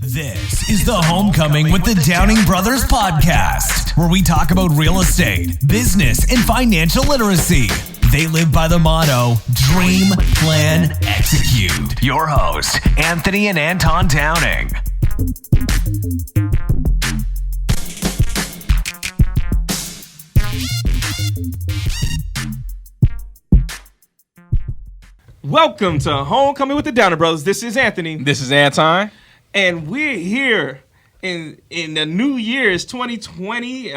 This is the Homecoming with the Downing Brothers podcast, where we talk about real estate, business, and financial literacy. They live by the motto, dream, plan, execute. Your hosts, Anthony and Anton Downing. Welcome to Homecoming with the Downing Brothers. This is Anthony. This is Anton. And we're here in the new year. It's 2020.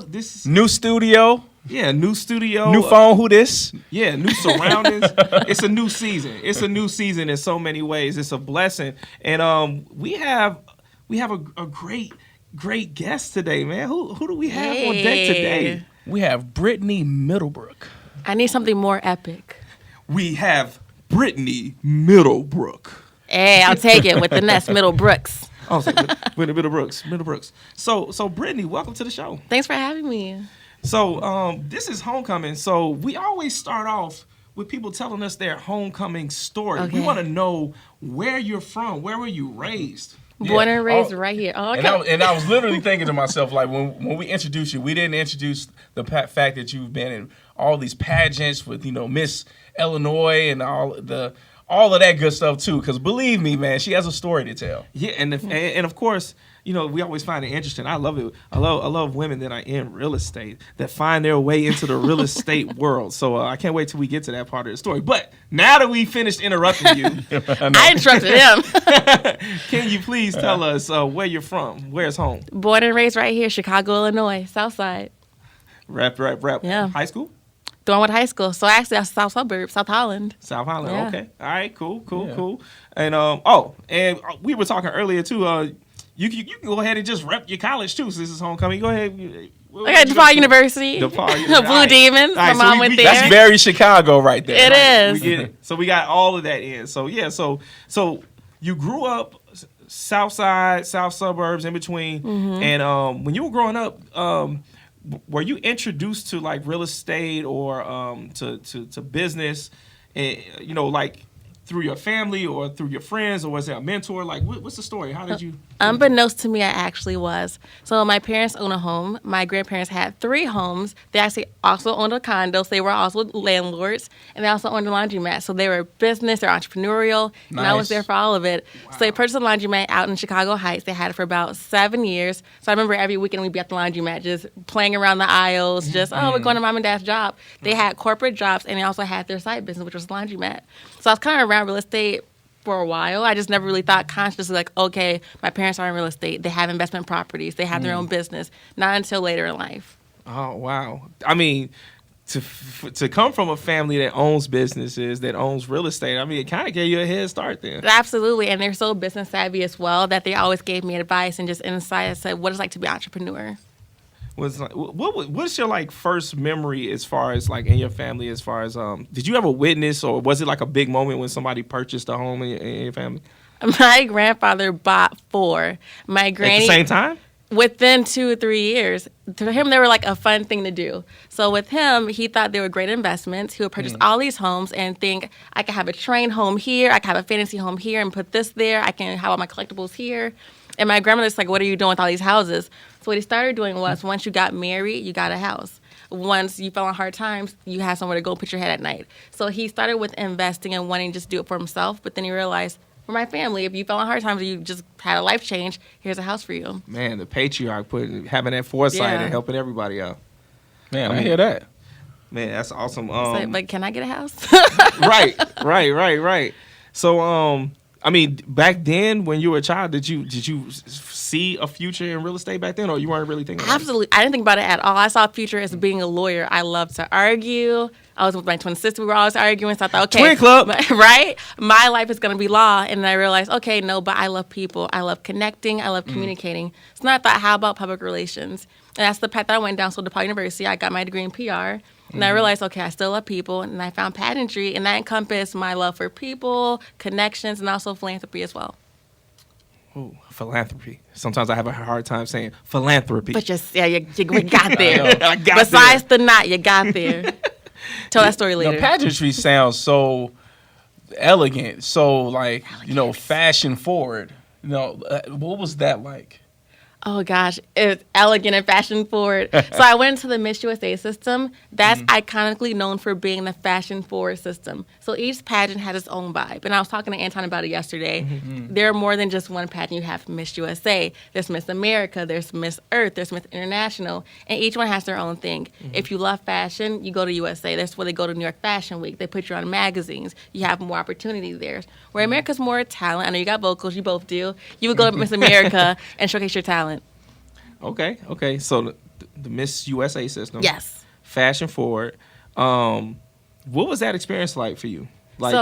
This is... New studio. Yeah, new studio. New phone, who this? Yeah, new surroundings. It's a new season. It's a new season in so many ways. It's a blessing. And we have a great guest today, man. Who do we have on deck today? We have Brittany Middlebrook. I need something more epic. We have Brittany Middlebrook. Hey, I'll take it with the next Middlebrooks. I was like, Brittany Middlebrooks. So Brittany, welcome to the show. Thanks for having me. So this is Homecoming. So we always start off with people telling us their homecoming story. Okay. We want to know where you're from. Where were you raised? Born and raised right here. Oh, okay. And I was literally thinking to myself, like, when we introduced you, we didn't introduce the fact that you've been in all these pageants with, Miss Illinois and all of that good stuff too. Because believe me, man, she has a story to tell. Yeah, and of course, we always find it interesting. I love it. I love women that are in real estate that find their way into the real estate world. So I can't wait till we get to that part of the story. But now that we finished interrupting you, I interrupted him. Can you please tell us where you're from? Where's home? Born and raised right here, Chicago, Illinois, South Side. Rap. Yeah. High school? Thornwood High School. So actually, that's South Suburb, South Holland. South Holland. Yeah. Okay. All right. Cool. And we were talking earlier too. You can go ahead and just rep your college too. So this is homecoming. Go ahead. I got DePaul University. Blue Demons. My mom went there. That's very Chicago right there. It is. We get it. So we got all of that in. So yeah. So you grew up South Side, South Suburbs, in between. Mm-hmm. And when you were growing up, were you introduced to like real estate or to business, like through your family or through your friends, or was it a mentor? Like, what's the story? How did you? Unbeknownst to me, I actually was. So my parents own a home. My grandparents had 3 homes. They actually also owned a condo, so they were also landlords. And they also owned a laundromat. So they were business, they're entrepreneurial, and I was there for all of it. Wow. So they purchased a laundromat out in Chicago Heights. They had it for about 7 years. So I remember every weekend we'd be at the laundromat just playing around the aisles, we're going to mom and dad's job. They had corporate jobs, and they also had their side business, which was laundromat. So I was kind of around real estate for a while. I just never really thought consciously, like, okay, my parents are in real estate. They have investment properties. They have their own business. Not until later in life. Oh, wow. I mean, to come from a family that owns businesses, that owns real estate, I mean, it kind of gave you a head start then. Absolutely. And they're so business savvy as well that they always gave me advice and just insight as to what it's like to be an entrepreneur. What's your like first memory as far as like in your family, as far as did you ever witness, or was it like a big moment when somebody purchased a home in your family? My grandfather bought 4. My granny, at the same time? Within 2 or 3 years. To him, they were like a fun thing to do. So with him, he thought they were great investments. He would purchase all these homes and think, I can have a train home here, I can have a fantasy home here and put this there, I can have all my collectibles here. And my grandmother's like, what are you doing with all these houses? So what he started doing was, once you got married, you got a house. Once you fell on hard times, you had somewhere to go put your head at night. So he started with investing and wanting to just do it for himself. But then he realized, for my family, if you fell on hard times or you just had a life change, here's a house for you. Man, the patriarch having that foresight and helping everybody out. Man, I hear that. Man, that's awesome. But can I get a house? Right. So, I mean, back then when you were a child, did you see a future in real estate back then, or you weren't really thinking about Absolutely. I didn't think about it at all. I saw a future as being a lawyer. I love to argue. I was with my twin sister. We were always arguing. So I thought, okay. Twin club. Right? My life is going to be law. And then I realized, okay, no, but I love people. I love connecting. I love communicating. So then I thought, how about public relations? And that's the path that I went down. So DePaul University, I got my degree in PR. And I realized, okay, I still love people. And I found pageantry. And that encompassed my love for people, connections, and also philanthropy as well. Ooh, philanthropy. Sometimes I have a hard time saying philanthropy. But you got there. I got Besides the knot, you got there. Tell that story later. Pageantry sounds so elegant, so like, fashion forward. What was that like? Oh gosh, it's elegant and fashion forward. So I went into the Miss USA system. That's iconically known for being the fashion forward system. So each pageant had its own vibe. And I was talking to Anton about it yesterday. There are more than just one pageant. You have Miss USA, there's Miss America, there's Miss Earth, there's Miss International, and each one has their own thing. If you love fashion, you go to USA. That's where they go to New York Fashion Week. They put you on magazines. You have more opportunity there. Where America's more talent. I know you got vocals, you both do. You would go to Miss America and showcase your talent. Okay. So the Miss USA system. Yes. Fashion forward. What was that experience like for you? Like,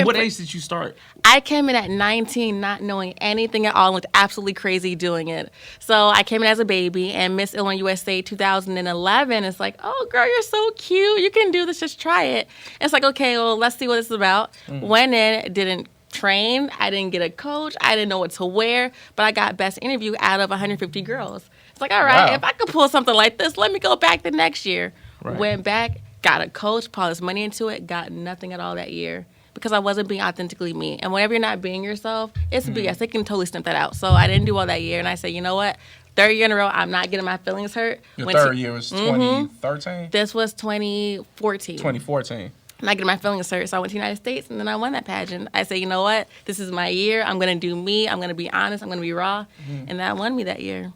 what age did you start? I came in at 19, not knowing anything at all, and looked absolutely crazy doing it. So I came in as a baby, and Miss Illinois USA 2011 is like, oh, girl, you're so cute. You can do this. Just try it. And it's like, okay, well, let's see what this is about. Went in, didn't train. I didn't get a coach. I didn't know what to wear, but I got best interview out of 150 girls. It's like, all right, if I could pull something like this, let me go back the next year. Right. Went back, got a coach, poured this money into it, got nothing at all that year because I wasn't being authentically me. And whenever you're not being yourself, it's BS. They can totally snip that out. So I didn't do all that year, and I said, you know what? Third year in a row, I'm not getting my feelings hurt. Your third year was 2013? This was 2014. 2014. Not getting my feelings hurt, so I went to the United States, and then I won that pageant. I said, you know what? This is my year. I'm going to do me. I'm going to be honest. I'm going to be raw. And that won me that year.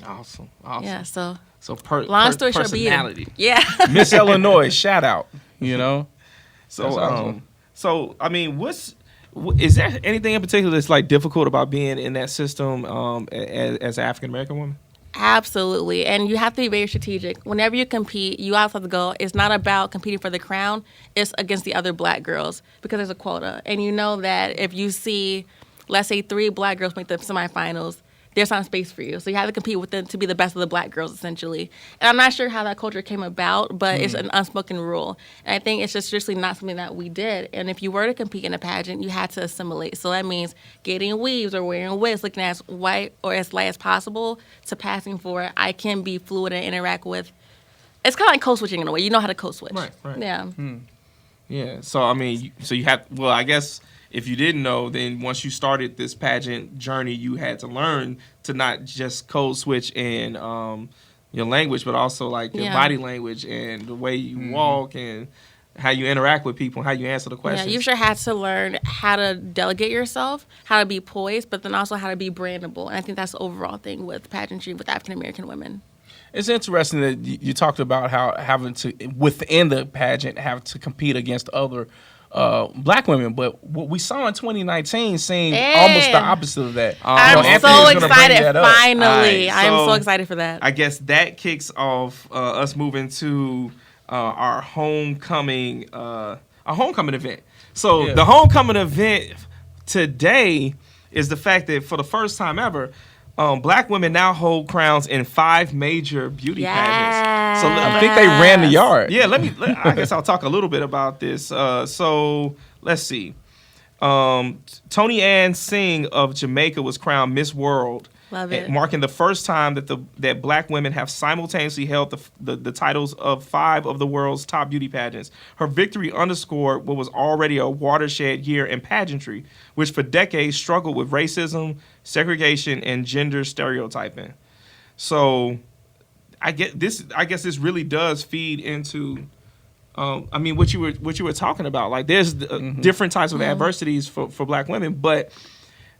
Awesome. Yeah, so long story short, personality. Yeah. Miss Illinois, shout out, So, awesome. So I mean, is there anything in particular that's like difficult about being in that system as an African American woman? Absolutely. And you have to be very strategic. Whenever you compete, you also have to go, it's not about competing for the crown, it's against the other black girls because there's a quota. And you know that if you see, let's say 3 black girls make the semifinals, there's not space for you. So you have to compete with them to be the best of the black girls, essentially. And I'm not sure how that culture came about, but it's an unspoken rule. And I think it's just seriously not something that we did. And if you were to compete in a pageant, you had to assimilate. So that means getting weaves or wearing wigs, looking as white or as light as possible, to passing for I can be fluid and interact with. It's kind of like code switching in a way. You know how to code switch. Right. Yeah. Yeah. So, I mean, you have, well, I guess, if you didn't know, then once you started this pageant journey, you had to learn to not just code switch in your language, but also like your body language and the way you walk and how you interact with people, how you answer the questions. Yeah, you sure had to learn how to delegate yourself, how to be poised, but then also how to be brandable. And I think that's the overall thing with pageantry with African American women. It's interesting that you talked about how having to, within the pageant, have to compete against other black women, but what we saw in 2019 seemed almost the opposite of that. I'm so excited, finally. I am so excited for that. I guess that kicks off us moving to our homecoming event. So the homecoming event today is the fact that for the first time ever, black women now hold crowns in 5 major beauty pageants. So I think they ran the yard. Yeah, I guess I'll talk a little bit about this. So let's see. Toni Ann Singh of Jamaica was crowned Miss World. Love it. Marking the first time that black women have simultaneously held the titles of 5 of the world's top beauty pageants. Her victory underscored what was already a watershed year in pageantry, which for decades struggled with racism, segregation, and gender stereotyping. So I guess this really does feed into what you were talking about. Like there's different types of adversities for black women, but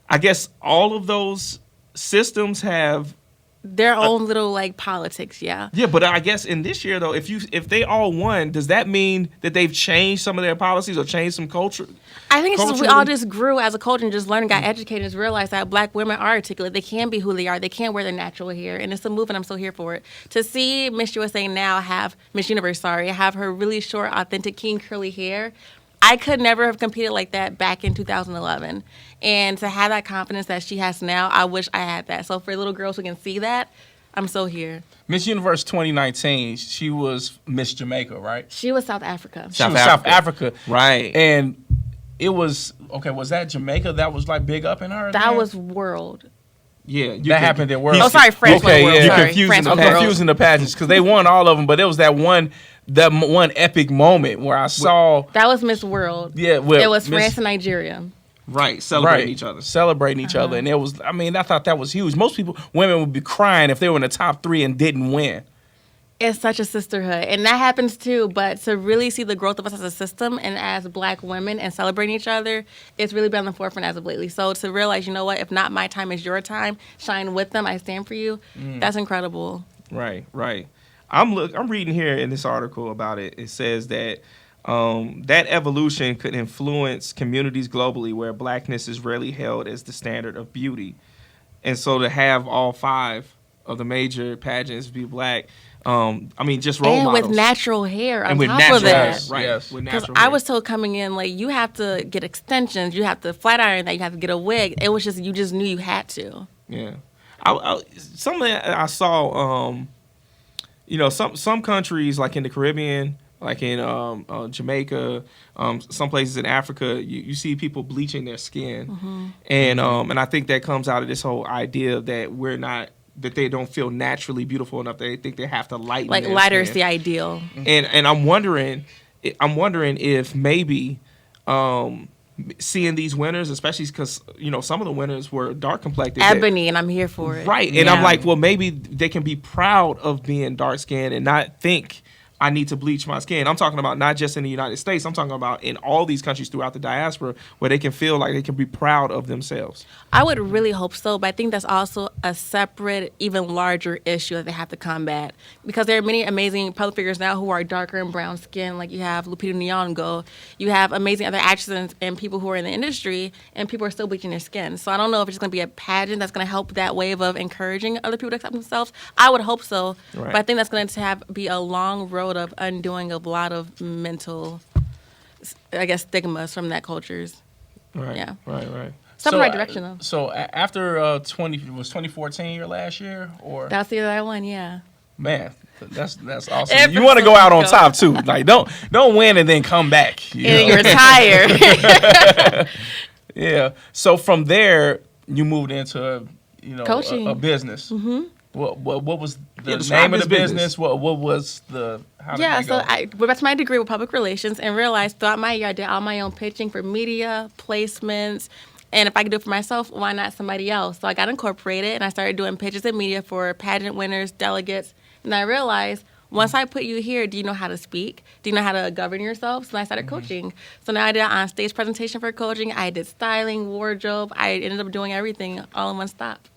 I guess all of those systems have their own little like politics. Yeah, but I guess in this year though, if they all won, does that mean that they've changed some of their policies or changed some culture? I think it's just we all just grew as a culture and just learned, got educated, and realized that black women are articulate. They can be who they are. They can wear their natural hair, and it's a movement. I'm so here for it. To see Miss USA now Miss Universe have her really short, authentic, keen, curly hair. I could never have competed like that back in 2011. And to have that confidence that she has now, I wish I had that. So for little girls who can see that, I'm so here. Miss Universe 2019, she was Miss Jamaica, right? She was South Africa. South Africa. Right. And it was, was that Jamaica that was like big up in her? That was world. Yeah. That happened in World. Oh, sorry, France was World. You're confusing the pageants because they won all of them, but it was that one epic moment where I saw. That was Miss World. Yeah. It was France and Nigeria. Right, celebrating each other. Celebrating each other. And I thought that was huge. Most women would be crying if they were in the top 3 and didn't win. It's such a sisterhood, and that happens too. But to really see the growth of us as a system and as Black women and celebrating each other, it's really been on the forefront as of lately. So to realize, you know what, if not my time is your time, shine with them, I stand for you, that's incredible. Right. I'm reading here in this article about it. It says that that evolution could influence communities globally where Blackness is rarely held as the standard of beauty. And so to have all 5 of the major pageants be Black, just role models. And with natural hair on with top natural of that. hair, right? Yes. With Because natural I hair. was told coming in, like, you have to get extensions, you have to flat iron that, you have to get a wig. It was just, you just knew you had to. Yeah. Something I saw, some countries, like in the Caribbean, like in Jamaica, some places in Africa, you see people bleaching their skin. And I think that comes out of this whole idea that that they don't feel naturally beautiful enough. They think they have to lighten Like, their lighter is skin. the ideal. And I'm wondering if maybe seeing these winners, especially because some of the winners were dark complected, Ebony, and I'm here for it. right? And I'm like, well, maybe they can be proud of being dark skinned and not think I need to bleach my skin. I'm talking about not just in the United States. I'm talking about in all these countries throughout the diaspora where they can feel like they can be proud of themselves. I would really hope so, but I think that's also a separate, even larger issue that they have to combat. Because there are many amazing public figures now who are darker and brown skin, like you have Lupita Nyong'o, you have amazing other actresses and people who are in the industry, and people are still bleaching their skin. So I don't know if it's going to be a pageant that's going to help that wave of encouraging other people to accept themselves. I would hope so, Right. but I think that's going to be a long road of undoing a lot of mental, I guess, stigmas from that cultures. Right. Yeah. Right. Something right direction, though. So after 2014 your last year, or That's the other one, yeah. man, that's awesome. Every You want to go out on single top too. Like don't win and then come back. You And know? you retire. Yeah. So from there, you moved into Coaching. a business. Mm-hmm. What was the describe name of the this business? business. What was the how did Yeah, that so go? I went back to my degree with public relations and realized throughout my year I did all my own pitching for media, placements, and if I could do it for myself, why not somebody else? So I got incorporated and I started doing pitches and media for pageant winners, delegates, and I realized once I put you here, do you know how to speak? Do you know how to govern yourself? So I started coaching. So now I did an on-stage presentation for coaching. I did styling, wardrobe. I ended up doing everything all in one stop.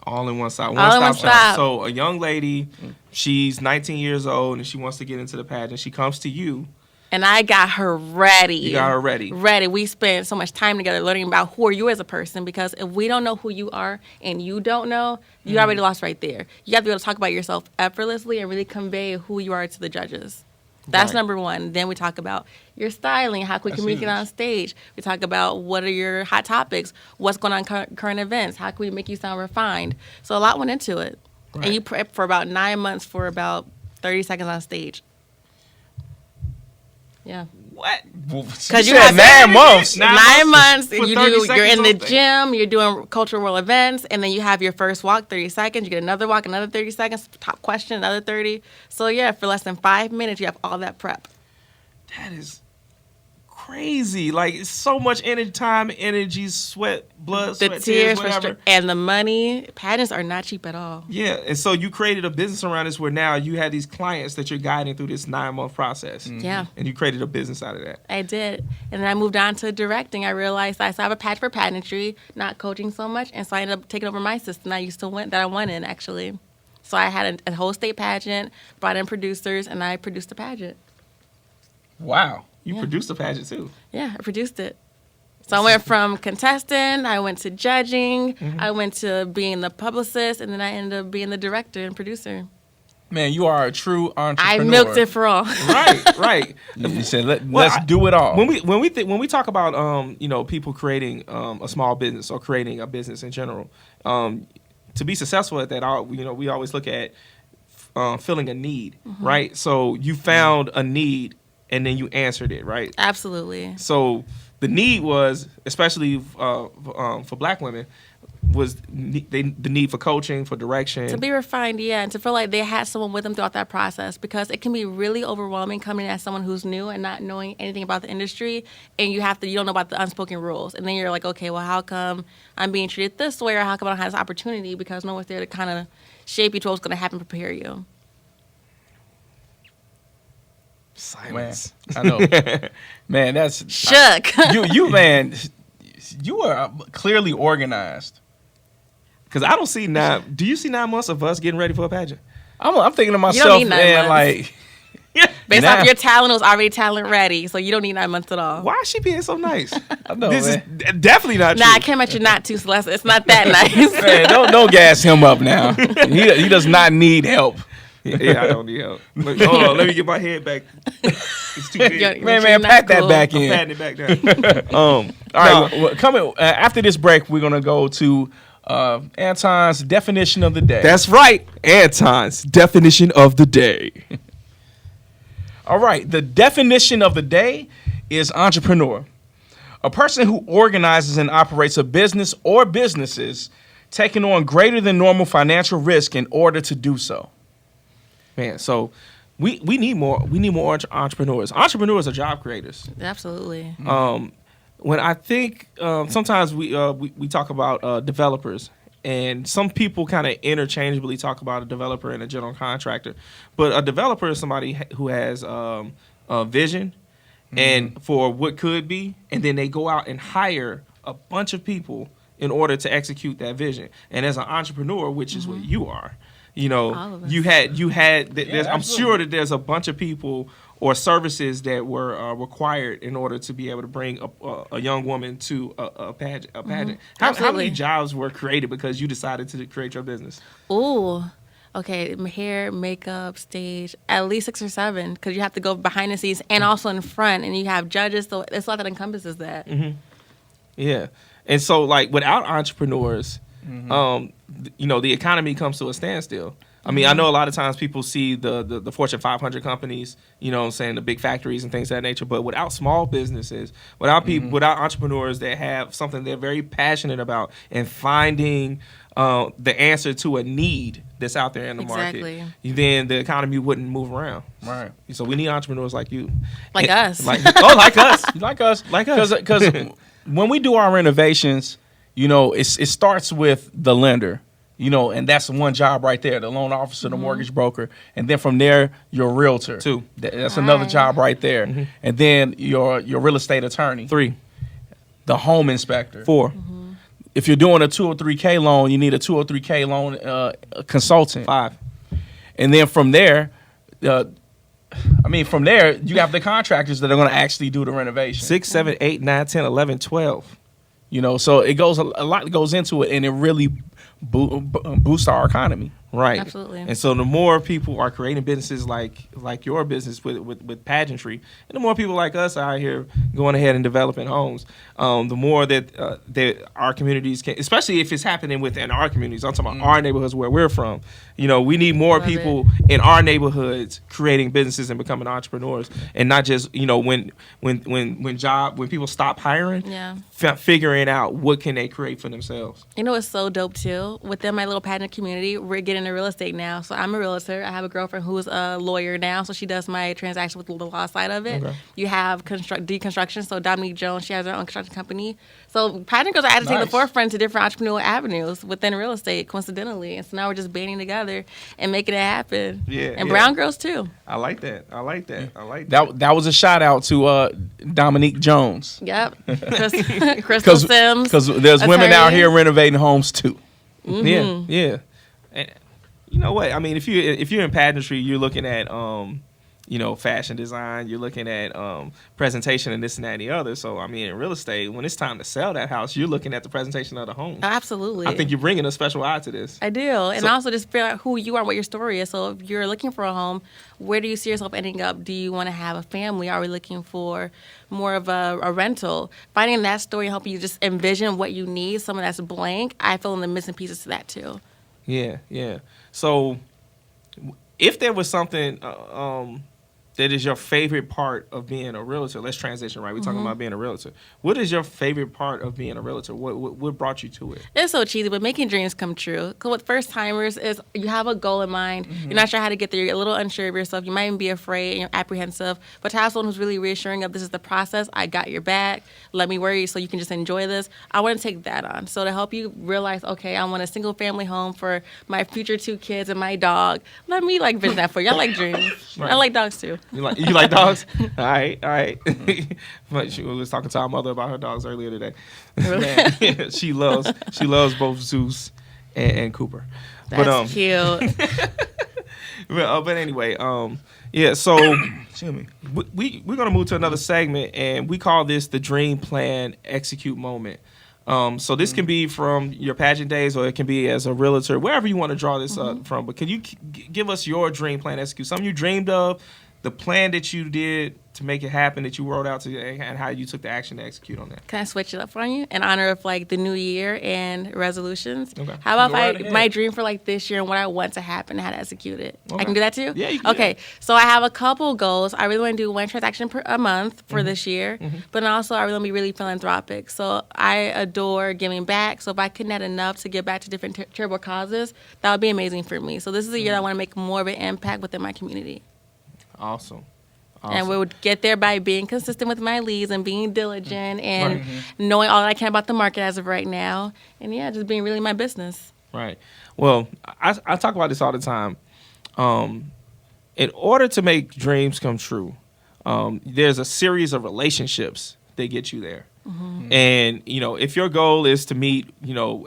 All in one stop. All in one stop. So a young lady, she's 19 years old and she wants to get into the pageant. She comes to you. And I got her ready. You got her ready. Ready. We spent so much time together learning about who are you as a person, because if we don't know who you are and you don't know, you already lost right there. You have to be able to talk about yourself effortlessly and really convey who you are to the judges. That's Right. number one. Then we talk about your styling, how can we communicate on stage. We talk about what are your hot topics, what's going on current events, how can we make you sound refined. So a lot went into it. Right. And you prep for about 9 months for about 30 seconds on stage. Yeah. What? Because you said 9 months. 9 months. For You 30 you're seconds in the on stage. gym. You're doing cultural events, and then you have your first walk, 30 seconds. You get another walk, another 30 seconds. Top question, another 30. So yeah, for less than 5 minutes, you have all that prep. That is crazy. Like, it's so much time, energy, sweat, blood, The sweat, tears, whatever. and the money. Pageants are not cheap at all. Yeah, and so you created a business around this where now you have these clients that you're guiding through this 9-month process. Yeah. And you created a business out of that. I did. And then I moved on to directing. I realized I still have a patch for pageantry, not coaching so much. And so I ended up taking over my system that I won in, actually. So I had a whole state pageant, brought in producers, and I produced a pageant. Wow. You Yeah. produced a pageant too. Yeah, I produced it. So I went from contestant, I went to judging, I went to being the publicist, and then I ended up being the director and producer. Man, you are a true entrepreneur. I milked it for all. Right. You said let's Well, do it all. When we talk about people creating a small business or creating a business in general, to be successful at that, we always look at filling a need, right? So you found a need and then you answered it, right? Absolutely. So the need was, especially for Black women, was the need for coaching, for direction. To be refined, yeah, and to feel like they had someone with them throughout that process, because it can be really overwhelming coming in as someone who's new and not knowing anything about the industry, and you don't know about the unspoken rules, and then you're like, okay, well, how come I'm being treated this way, or how come I don't have this opportunity? Because no one's there to kind of shape you to what's going to happen, prepare you. Silence. Man, I know. Man, that's shook. You are clearly organized. Because I don't see do you see 9 months of us getting ready for a pageant? I'm thinking to myself, man, like, based off your talent, it was already talent ready, so you don't need 9 months at all. Why is she being so nice? I know, this man. is definitely not true. Nah, I came at you not too, Celeste. It's not that nice. Man, don't gas him up now. He does not need help. Yeah, I don't need help. Hold on, let me get my head back. It's too big. Man, pat that back in. I'm patting it back down. All right, well, coming after this break, we're gonna go to Anton's definition of the day. That's right, Anton's definition of the day. All right, the definition of the day is entrepreneur, a person who organizes and operates a business or businesses, taking on greater than normal financial risk in order to do so. Man, so we need more entrepreneurs. Entrepreneurs are job creators. Absolutely. When I think sometimes we talk about developers, and some people kind of interchangeably talk about a developer and a general contractor, but a developer is somebody who has a vision and for what could be, and then they go out and hire a bunch of people in order to execute that vision. And as an entrepreneur, which is what you are, you know, you had. I'm sure that there's a bunch of people or services that were required in order to be able to bring a young woman to a pageant. How many jobs were created because you decided to create your business? Ooh. Okay, hair, makeup, stage, at least 6 or 7, because you have to go behind the scenes and also in front, and you have judges, so it's a lot that encompasses that. Mm-hmm. Yeah. And so, like, without entrepreneurs, you know, the economy comes to a standstill. I mean, I know a lot of times people see the Fortune 500 companies, you know what I'm saying, the big factories and things of that nature, but without small businesses, without people, without entrepreneurs that have something they're very passionate about and finding the answer to a need that's out there in the market, then the economy wouldn't move around. Right. So we need entrepreneurs like you. Like us. Like us. Like us. Because when we do our renovations, you know, it starts with the lender. You know, and that's one job right there, the loan officer, the mortgage broker. And then from there, your realtor. 2. That's another job right there. And then your real estate attorney. 3. The home inspector. 4. If you're doing a 203K loan, you need a 203K loan consultant. 5. And then from there, you have the contractors that are going to actually do the renovation. 6, 7, 8, 9, 10, 11, 12. You know, so it goes a lot goes into it, and it really boosts our economy. Right. Absolutely. And so the more people are creating businesses like your business with pageantry, and the more people like us out here going ahead and developing homes, the more that our communities can, especially if it's happening within our communities. I'm talking about our neighborhoods where we're from. You know, we need more people in our neighborhoods creating businesses and becoming entrepreneurs, and not just, you know, when people stop hiring, figuring out what can they create for themselves. You know, it's so dope too. Within my little pageant community, we're getting into real estate now. So I'm a realtor. I have a girlfriend who's a lawyer now, so she does my transaction with the law side of it. Okay. You have deconstruction. So Dominique Jones, she has her own construction company. So pageant girls are agitating the forefront to different entrepreneurial avenues within real estate, coincidentally. And so now we're just banding together and making it happen. Yeah. And brown girls too. I like that. That was a shout out to Dominique Jones. Yep. Crystal Sims. Because there's women out here renovating homes too. Yeah. And you know what? I mean, if you're in pageantry, you're looking at you know, fashion design, you're looking at presentation and this and that and the other. So I mean, in real estate, when it's time to sell that house, you're looking at the presentation of the home. Absolutely. I think you're bringing a special eye to this. I do. And also just figure out who you are, what your story is. So if you're looking for a home, where do you see yourself ending up? Do you want to have a family? Are we looking for more of a rental? Finding that story and helping you just envision what you need, someone that's blank, I feel in the missing pieces to that too. Yeah. So if there was something that is your favorite part of being a realtor? Let's transition, right? We're talking about being a realtor. What is your favorite part of being a realtor? What brought you to it? It's so cheesy, but making dreams come true. Because with first timers is you have a goal in mind. You're not sure how to get there. You're a little unsure of yourself. You might even be afraid and you're apprehensive. But to have someone who's really reassuring of this is the process. I got your back. Let me worry so you can just enjoy this. I want to take that on. So to help you realize, okay, I want a single family home for my future 2 kids and my dog. Let me vision that for you. I like dreams. Right. I like dogs too. You like dogs? All right. But she was talking to our mother about her dogs earlier today. Man, she loves both Zeus and Cooper. That's cute. But anyway, yeah. So excuse me. We're gonna move to another segment, and we call this the Dream Plan Execute Moment. So this can be from your pageant days, or it can be as a realtor, wherever you want to draw this up from. But can you give us your dream plan execute? Something you dreamed of, the plan that you did to make it happen, that you wrote out to, and how you took the action to execute on that. Can I switch it up for you in honor of the new year and resolutions? Okay. How about Go right ahead. my dream for this year and what I want to happen and how to execute it? Okay. I can do that too? Yeah, you can. Okay. So I have a couple goals. I really want to do 1 transaction a month for this year, but also I really want to be really philanthropic. So I adore giving back. So if I can net enough to give back to different charitable causes, that would be amazing for me. So this is a year that I want to make more of an impact within my community. Awesome. And we would get there by being consistent with my leads and being diligent and knowing all that I can about the market as of right now. And yeah, just being really my business. Right. Well, I talk about this all the time. In order to make dreams come true, there's a series of relationships that get you there. And if your goal is to meet, to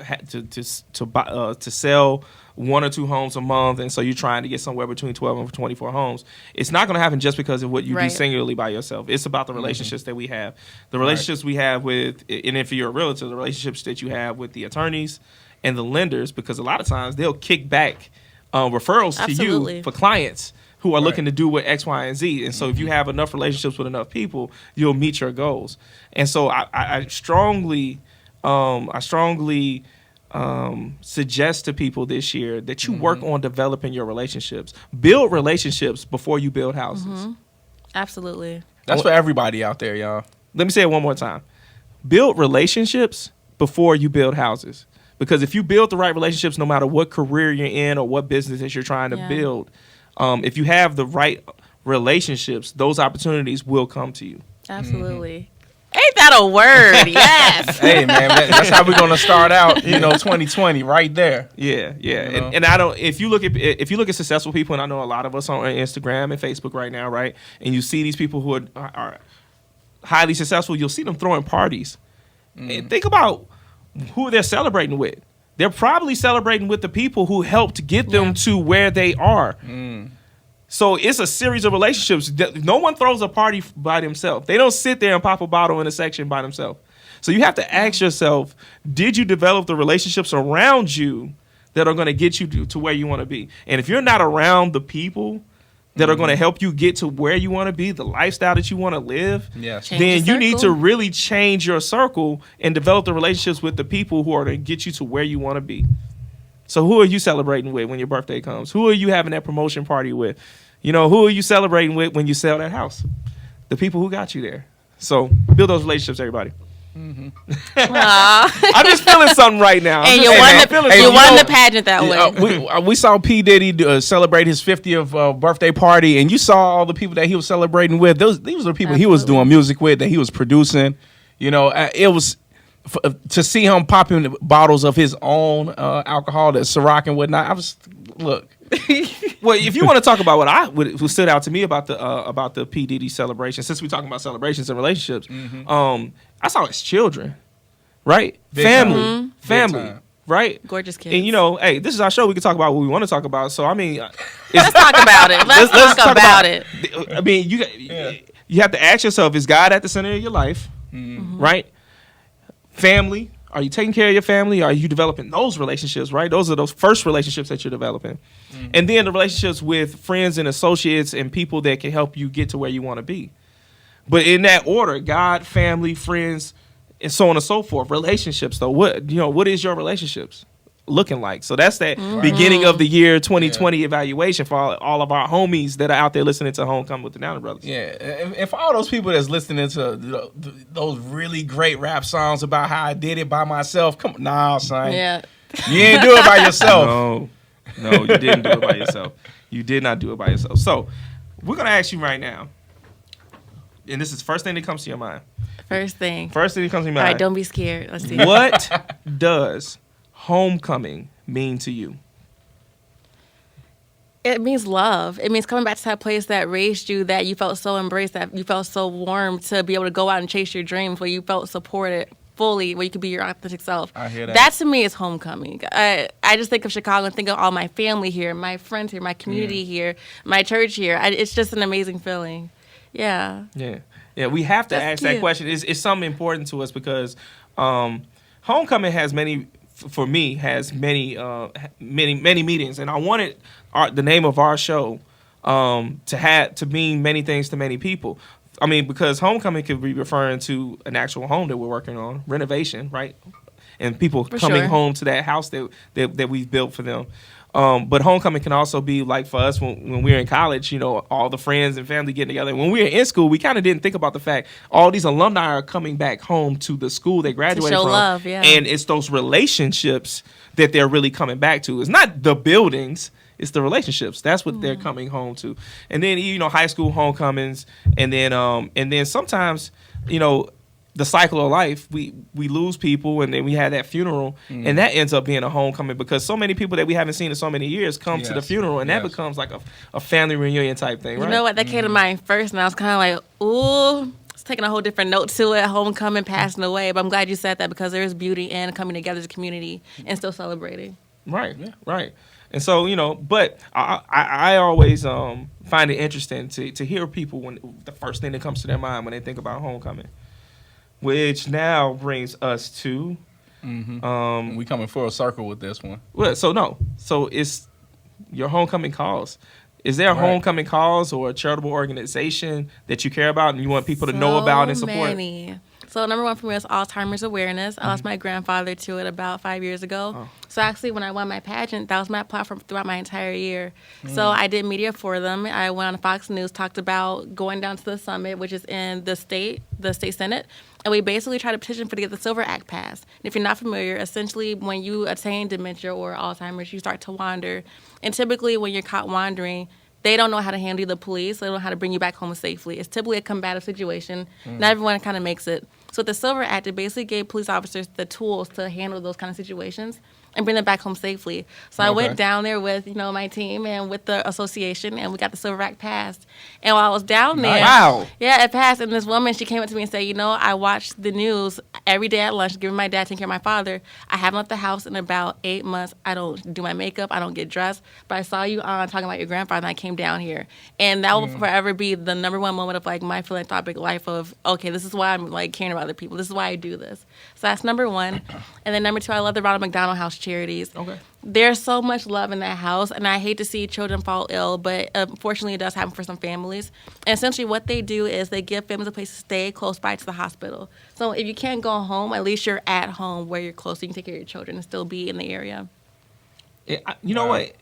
sell 1 or 2 homes a month, and so you're trying to get somewhere between 12 and 24 homes, it's not going to happen just because of what you do singularly by yourself. It's about the relationships that we have. The relationships we have with, and if you're a realtor, the relationships that you have with the attorneys and the lenders, because a lot of times they'll kick back referrals to you for clients who are looking to do with X, Y, and Z. And so if you have enough relationships with enough people, you'll meet your goals. And so I strongly suggest to people this year that you work on developing your relationships. Build relationships before you build houses. Absolutely. That's for everybody out there, y'all. Let me say it one more time. Build relationships before you build houses. Because if you build the right relationships, no matter what career you're in or what business that you're trying to build, if you have the right relationships, those opportunities will come to you. Absolutely. Ain't that a word? Yes. Hey, man, that's how we're gonna start out. 2020, right there. Yeah. And I don't. If you look at successful people, and I know a lot of us on Instagram and Facebook right now, right? And you see these people who are highly successful, you'll see them throwing parties. And think about who they're celebrating with. They're probably celebrating with the people who helped get them to where they are. So it's a series of relationships. No one throws a party by themselves. They don't sit there and pop a bottle in a section by themselves. So you have to ask yourself, did you develop the relationships around you that are going to get you to where you want to be? And if you're not around the people that are going to help you get to where you want to be, the lifestyle that you want to live, then you need to really change your circle and develop the relationships with the people who are going to get you to where you want to be. So who are you celebrating with when your birthday comes? Who are you having that promotion party with? Who are you celebrating with when you sell that house? The people who got you there. So build those relationships, everybody. I'm just feeling something right now. And you won the pageant that way. We saw P. Diddy celebrate his 50th birthday party, and you saw all the people that he was celebrating with. These were the people he was doing music with, that he was producing. It was to see him popping bottles of his own alcohol, that Ciroc and whatnot. Look. Well, if you want to talk about what stood out to me about the P. Diddy celebration, since we're talking about celebrations and relationships, I saw his children, right? Family, right? Gorgeous kids. And hey, this is our show. We can talk about what we want to talk about. So I mean, let's talk about it. Let's talk about it. I mean, you have to ask yourself: is God at the center of your life? Right? Family. Are you taking care of your family? Are you developing those relationships, right? Those are those first relationships that you're developing. And then the relationships with friends and associates and people that can help you get to where you want to be. But in that order, God, family, friends, and so on and so forth. Relationships, though. What is your relationships? looking like. So that's that beginning of the year 2020 evaluation for all of our homies that are out there listening to Homecoming with the Downing Brothers. Yeah, and for all those people that's listening to those really great rap songs about how I did it by myself, come on, nah, son. Yeah. You ain't do it by yourself. No, you didn't do it by yourself. You did not do it by yourself. So we're going to ask you right now, and this is the first thing that comes to your mind. First thing that comes to your mind. All right, don't be scared. Let's see. What does homecoming mean to you? It means love. It means coming back to that place that raised you, that you felt so embraced, that you felt so warm to be able to go out and chase your dreams, where you felt supported fully, where you could be your authentic self. I hear that. That to me is homecoming. I just think of Chicago and think of all my family here, my friends here, my community here, my church here. It's just an amazing feeling. Yeah. Yeah, we have to ask cute. that question. It's something important to us because homecoming has many meanings, and I wanted the name of our show to mean many things to many people. I mean, because homecoming could be referring to an actual home that we're working on, renovation, right? And people coming home to that house that we've built for them. But homecoming can also be like for us when we were in college, you know, all the friends and family getting together. When we were in school, we kind of didn't think about the fact all these alumni are coming back home to the school they graduated to show from. love, yeah. And it's those relationships that they're really coming back to. It's not the buildings. It's the relationships. That's what they're coming home to. And then, you know, high school homecomings. And then sometimes, you know, the cycle of life, we lose people, and then we have that funeral, and that ends up being a homecoming because so many people that we haven't seen in so many years come to the funeral, and that becomes like a family reunion type thing, right? You know what? That came to mind first, and I was kind of like, ooh, it's taking a whole different note to it, homecoming, passing away. But I'm glad you said that because there is beauty in coming together as a community and still celebrating. Right, right. And so, you know, but I always find it interesting to hear people when the first thing that comes to their mind when they think about homecoming. Which now brings us to, we coming full circle with this one. Well, so it's your homecoming cause. Is there a homecoming cause or a charitable organization that you care about and you want people to know about and support? Many. So number one for me is Alzheimer's awareness. I lost my grandfather to it about 5 years ago. Oh. So actually when I won my pageant, that was my platform throughout my entire year. So I did media for them. I went on Fox News, talked about going down to the summit, which is in the state Senate. And we basically tried to petition to get the Silver Act passed. And if you're not familiar, essentially when you attain dementia or Alzheimer's, you start to wander. And typically when you're caught wandering, they don't know how to handle the police. They don't know how to bring you back home safely. It's typically a combative situation. Not everyone kind of makes it. So with the Silver Act, it basically gave police officers the tools to handle those kind of situations and bring them back home safely. So I went down there with, you know, my team and with the association, and we got the Silver Act passed. And while I was down there, yeah, it passed. And this woman, she came up to me and said, you know, I watched the news every day at lunch, giving my dad, taking care of my father. I haven't left the house in about 8 months. I don't do my makeup. I don't get dressed. But I saw you on talking about your grandfather, and I came down here. And that will forever be the number one moment of, like, my philanthropic life of, okay, this is why I'm, like, caring about other people. This is why I do this. So that's number one. And then number two, I love the Ronald McDonald House charities. Okay. There's so much love in that house, and I hate to see children fall ill, but unfortunately it does happen for some families. And essentially what they do is they give families a place to stay close by to the hospital. So if you can't go home, at least you're at home where you're close, so you can take care of your children and still be in the area. You know what?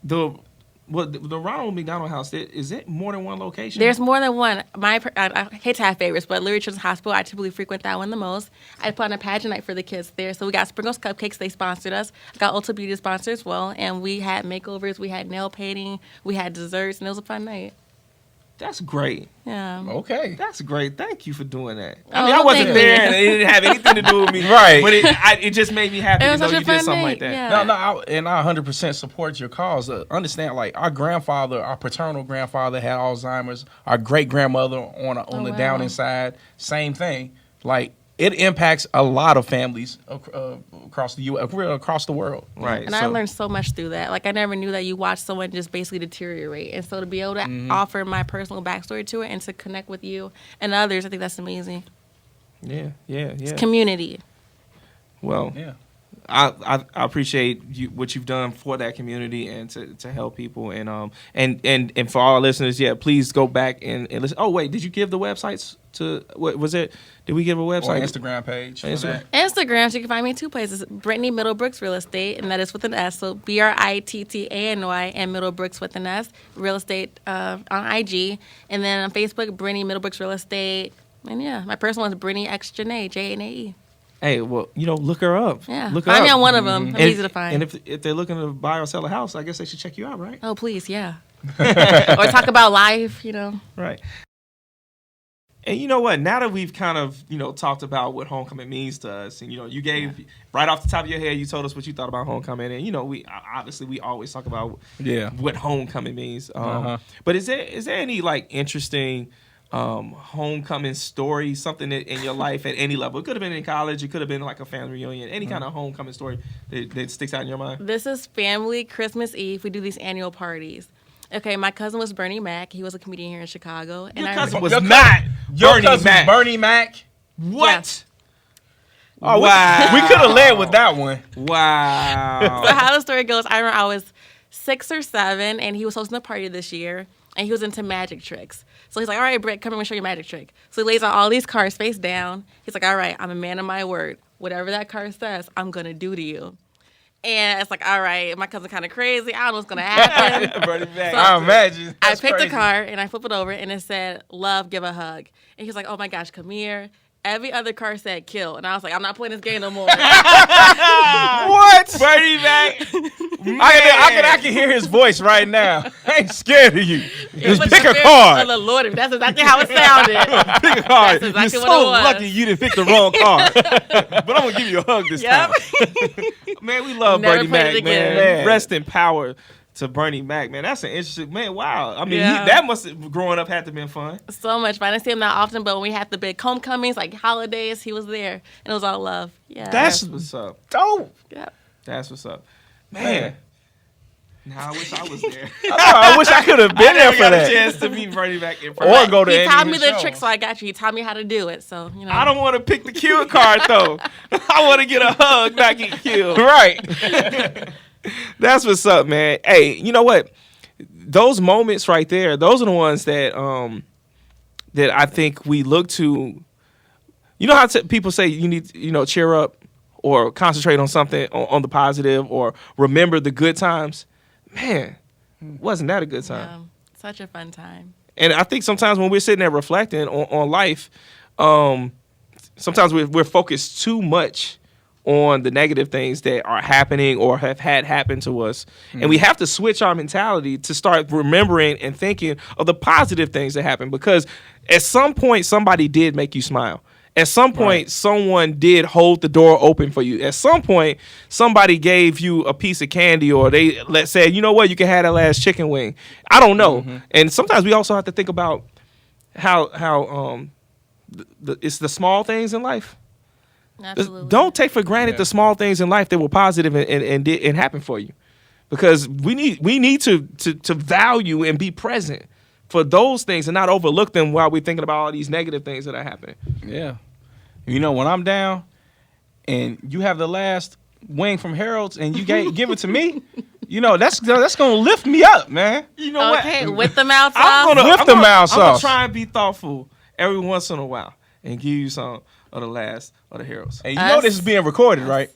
The Ronald McDonald House, is it more than one location? There's more than one. I hate to have favorites, but Lurie Children's Hospital, I typically frequent that one the most. I put on a pageant night for the kids there. So we got Sprinkles Cupcakes. They sponsored us. I got Ulta Beauty sponsor as well. And we had makeovers. We had nail painting. We had desserts. And it was a fun night. That's great. Yeah. Okay. That's great. Thank you for doing that. I mean, I wasn't there, and it didn't have anything to do with me. Right. But it just made me happy to know you did something like that. Yeah. No, and I 100% support your cause. Understand, like, our paternal grandfather had Alzheimer's. Our great-grandmother on the Downing side, same thing. Like, it impacts a lot of families across the U.S., across the world. Right. And I learned so much through that. Like, I never knew that you watch someone just basically deteriorate. And so to be able to offer my personal backstory to it and to connect with you and others, I think that's amazing. Yeah. It's community. Well, I appreciate what you've done for that community and to help people and for all our listeners, please go back and listen. Oh wait, did you give the websites to what was it? Did we give a website? Or Instagram page. Instagram, so you can find me 2 places. Brittany Middlebrooks Real Estate, and that is with an S. So BRITTANY and Middlebrooks with an S. Real Estate on IG. And then on Facebook, Brittany Middlebrooks Real Estate. And yeah, my personal one is Brittany X Janae, Janae. Hey, well, look her up. Yeah, look her find me up. on one of them. I'm easy to find. And if they're looking to buy or sell a house, I guess they should check you out, right? Oh, please, yeah. Or talk about life, Right. And you know what? Now that we've kind of, talked about what homecoming means to us, and, you gave, right off the top of your head, you told us what you thought about homecoming. And, we always talk about what homecoming means. But is there any, interesting homecoming story, something that in your life at any level? It could have been in college. It could have been like a family reunion. Any kind of homecoming story that sticks out in your mind? This is family Christmas Eve. We do these annual parties. Okay, my cousin was Bernie Mac. He was a comedian here in Chicago. And your cousin was your not Bernie Mac. Bernie Mac? What? Yeah. Oh, wow. We could have led with that one. Wow. So how the story goes, I remember I was 6 or 7, and he was hosting a party this year, and he was into magic tricks. So he's like, all right, Britt, come here and show you a magic trick. So he lays out all these cards face down. He's like, all right, I'm a man of my word. Whatever that card says, I'm going to do to you. And it's like, all right, my cousin kind of crazy. I don't know what's going to happen. So I imagine. I picked a card, and I flip it over, and it said, love, give a hug. And he's like, oh, my gosh, come here. Every other card said kill. And I was like, I'm not playing this game no more. What? Bernie Mac. I can hear his voice right now. I ain't scared of you. Just pick a Oh, card. the Lord, that's exactly how it sounded. Pick a card. That's exactly You're what so it was. lucky you didn't pick the wrong card. But I'm going to give you a hug this time. Man, we love Never Bernie played Mac, it again. man. Rest in power to Bernie Mac, man. That's an interesting, man, wow. I mean, Yeah. that must have, growing up, had to have been fun. So much fun. I didn't see him that often, but when we had the big homecomings, like holidays, he was there. And it was all love. Yeah. That's what's up. Dope. Yep. That's what's up. Man. Now I wish I was there. I wish I could have been there for got a that. chance to meet Bernie Mac in person. Or go to He any taught of me his the shows. trick, so I got you. He taught me how to do it. So, I don't want to pick the kill card, though. I want to get a hug, not get killed. Right. That's what's up, man. Hey, you know what? Those moments right there, those are the ones that that I think we look to. You know how people say you need to, cheer up or concentrate on something, on the positive, or remember the good times? Man, wasn't that a good time? Such a fun time. And I think sometimes when we're sitting there reflecting on life, sometimes we're focused too much on the negative things that are happening or have had happen to us. And we have to switch our mentality to start remembering and thinking of the positive things that happen, because at some point somebody did make you smile. At some point, someone did hold the door open for you. At some point, somebody gave you a piece of candy, or they said, you know what, you can have that last chicken wing. I don't know. And sometimes we also have to think about how it's the small things in life. Absolutely. Don't take for granted the small things in life that were positive and happen for you, because we need to value and be present for those things and not overlook them while we're thinking about all these negative things that are happening. Yeah. When I'm down and you have the last wing from Harold's and you give it to me, that's gonna lift me up, man. You know Okay, what? with the mouth I'm off. gonna sauce. try and be thoughtful every once in a while and give you some of the last of the heroes. And you know this is being recorded, right?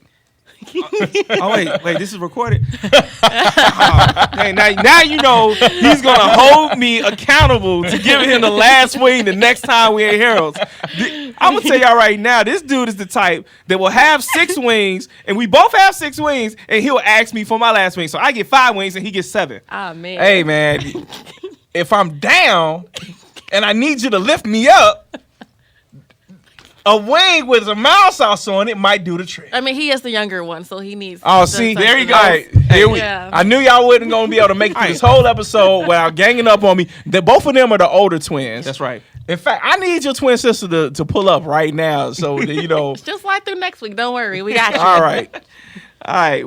Oh wait, this is recorded. Hey, now you know he's gonna hold me accountable to giving him the last wing the next time we at Harold's. I'm gonna tell y'all right now, this dude is the type that will have 6 wings, and we both have 6 wings, and he'll ask me for my last wing. So I get 5 wings, and he gets 7. Oh, man. Hey, man, if I'm down and I need you to lift me up, a wing with a mild sauce on it might do the trick. I mean, he is the younger one, so he needs. Oh, see, there you go. Hey, Yeah. I knew y'all wasn't going to be able to make it through this whole episode without ganging up on me. Both of them are the older twins. That's right. In fact, I need your twin sister to pull up right now so that, Just slide through next week. Don't worry. We got you. All right.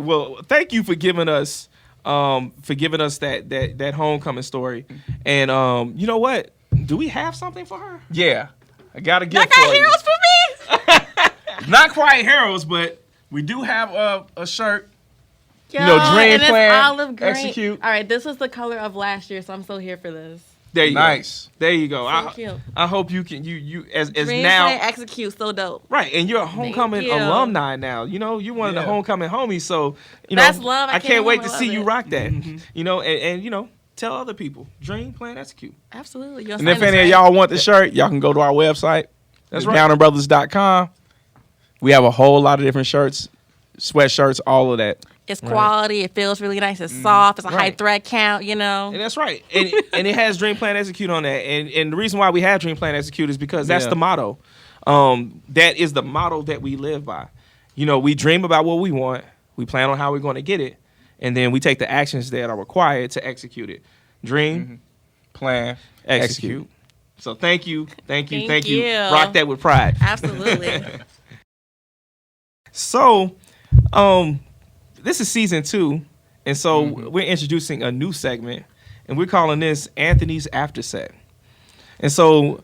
Well, thank you for giving us that homecoming story. And you know what? Do we have something for her? Yeah. I got a gift I got heroes for me. Not quite heroes, but We do have a shirt. Yo, dream, and it's plan, olive green. execute. All right, this was the color of last year, so I'm so here for this. There you Nice. go. There you go. So cute. I hope you can you as Dream, now plan, execute, so dope. right, and you're a homecoming you. alumni now. You're one of the Yeah. homecoming homies. So That's love. I I can't can't wait help to but see love you it. rock that. And tell other people. Dream, plan, execute. Absolutely. Your And if sign is any of right. y'all want the shirt, y'all can go to our website. That's It's right. downingbrothers.com. We have a whole lot of different shirts, sweatshirts, all of that. It's quality. It feels really nice. It's soft. It's a high Right. thread count. And that's right. And it has Dream Plan Execute on that. And the reason why we have Dream Plan Execute is because that's Yeah. the motto. That is the motto that we live by. We dream about what we want. We plan on how we're going to get it. And then we take the actions that are required to execute it. Dream, Plan, execute. So thank you. Thank you. Rock that with pride. Absolutely. So, this is season 2, and so we're introducing a new segment, and we're calling this Anthony's After Set. And so,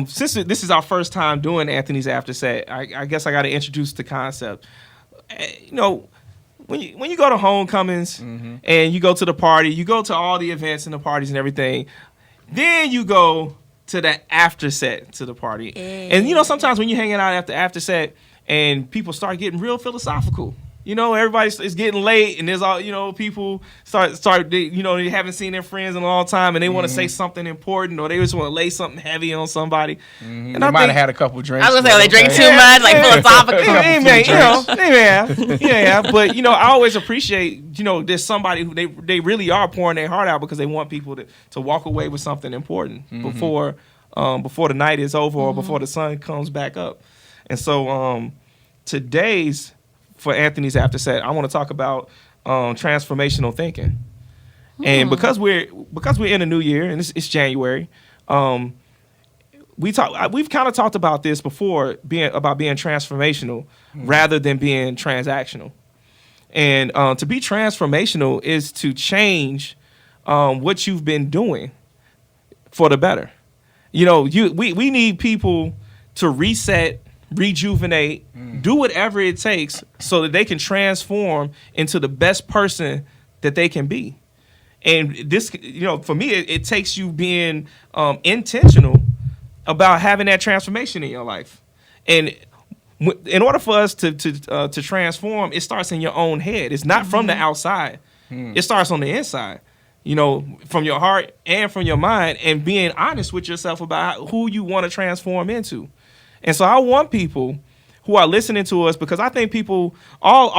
since this is our first time doing Anthony's After Set, I guess I got to introduce the concept. When you go to homecomings and you go to the party, you go to all the events and the parties and everything, then you go to the after set to the party. And sometimes when you're hanging out after set and people start getting real philosophical, everybody is getting late and there's all, people start they haven't seen their friends in a long time and they want to say something important or they just want to lay something heavy on somebody. And They might have had a couple drinks. I was going to say, they drink okay. too much, like philosophical. Yeah, but I always appreciate there's somebody who they really are pouring their heart out because they want people to walk away with something important before the night is over or before the sun comes back up. And so for Anthony's After Set, I want to talk about transformational thinking. And because we're in a new year and it's January, we've kind of talked about this before, being transformational rather than being transactional. And to be transformational is to change what you've been doing for the better. We need people to reset, rejuvenate, do whatever it takes so that they can transform into the best person that they can be. And this, for me, it takes you being intentional about having that transformation in your life. And in order for us to transform, it starts in your own head. It's not from the outside. It starts on the inside. From your heart and from your mind, and being honest with yourself about who you want to transform into. And so I want people who are listening to us, because I think people all